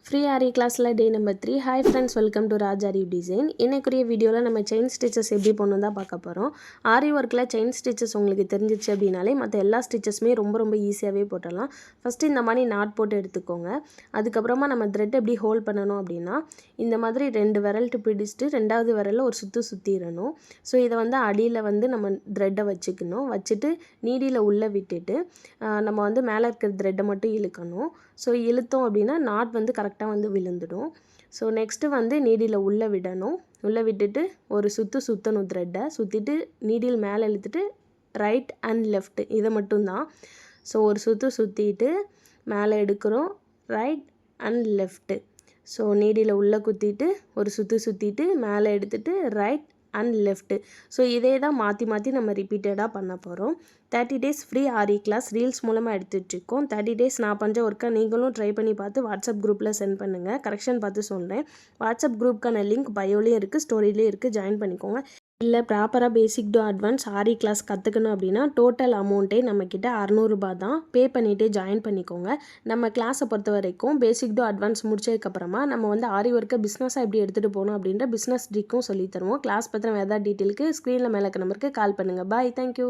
Free aari கிளாஸில் day number 3. Hi friends, welcome to Raj Aari design. இன்னைக்குரிய வீடியோவில் நம்ம செயின் ஸ்டிச்சஸ் எப்படி பண்ணணும் தான் பார்க்க போகிறோம். ஆரி ஒர்க்கில் செயின் ஸ்டிச்சஸ் உங்களுக்கு தெரிஞ்சிச்சு அப்படின்னாலே மற்ற எல்லா ஸ்டிச்சஸுமே ரொம்ப ஈஸியாகவே போட்டுடலாம். ஃபஸ்ட்டு இந்த மாதிரி நாட் போட்டு எடுத்துக்கோங்க. அதுக்கப்புறமா நம்ம த்ரெட் எப்படி ஹோல்ட் பண்ணணும் அப்படின்னா, இந்த மாதிரி 2 விரல்ட்டு பிடிச்சிட்டு 2வது விரலில் ஒரு சுற்றிடணும். ஸோ இதை வந்து அடியில் வந்து நம்ம த்ரெட்டை வச்சுட்டு நீடியில் உள்ளே விட்டுட்டு நம்ம வந்து மேலே இருக்கிற த்ரெட்டை மட்டும் இழுக்கணும். ஸோ இழுத்தோம் அப்படின்னா நாட் வந்து கரெக்டாக வந்து விழுந்துடும். ஸோ நெக்ஸ்ட்டு வந்து நீடியில் உள்ளே விடணும். உள்ளே விட்டுட்டு ஒரு சுற்றணும் த்ரெட்டை சுற்றிட்டு நீடில் மேலே இழுத்துட்டு ரைட் அண்ட் லெஃப்ட் இதை மட்டும்தான். ஸோ ஒரு சுற்றிட்டு மேலே எடுக்கிறோம், ரைட் அண்ட் லெஃப்ட்டு. ஸோ நீடியில் உள்ளே குத்திட்டு ஒரு சுற்றிட்டு மேலே எடுத்துகிட்டு ரைட் அண்ட் லெஃப்ட்டு. ஸோ இதே தான் மாற்றி நம்ம ரிப்பீட்டடாக பண்ண போகிறோம். 30 days ஃப்ரீ ஆரி கிளாஸ் ரீல்ஸ் மூலமாக எடுத்துகிட்ருக்கோம். 30 days நான் பண்ணுற ஒர்க்கை நீங்களும் ட்ரை பண்ணி பார்த்து வாட்ஸ்அப் குரூப்பில் சென்ட் பண்ணுங்கள். கரெக்ஷன் பார்த்து சொல்கிறேன். வாட்ஸ்அப் குரூப்புக்கான லிங்க் பயோலையும் இருக்குது, ஸ்டோரிலையும் இருக்குது, ஜாயின் பண்ணிக்கோங்க. இல்லை ப்ராப்பராக basic to advance aari class கற்றுக்கணும் அப்படின்னா டோட்டல் அமௌண்ட்டே நம்மக்கிட்ட 600 ரூபாய் தான். பே பண்ணிவிட்டு ஜாயின் பண்ணிக்கோங்க. நம்ம கிளாஸை பொறுத்த வரைக்கும் பேசிக் டு அட்வான்ஸ் முடிச்சதுக்கப்புறமா நம்ம வந்து ஆரி ஒர்க்கை பிஸ்னஸாக எப்படி எடுத்துகிட்டு போகணும் அப்படின்ற பிஸ்னஸ் ட்ரிக்கும் சொல்லித்தருவோம். கிளாஸ் பற்றின வேறு ஏதாவது டீட்டெயிலுக்கு ஸ்க்ரீனில் மேலே இருக்க நம்பருக்கு கால் பண்ணுங்கள். பாய், தேங்க்யூ.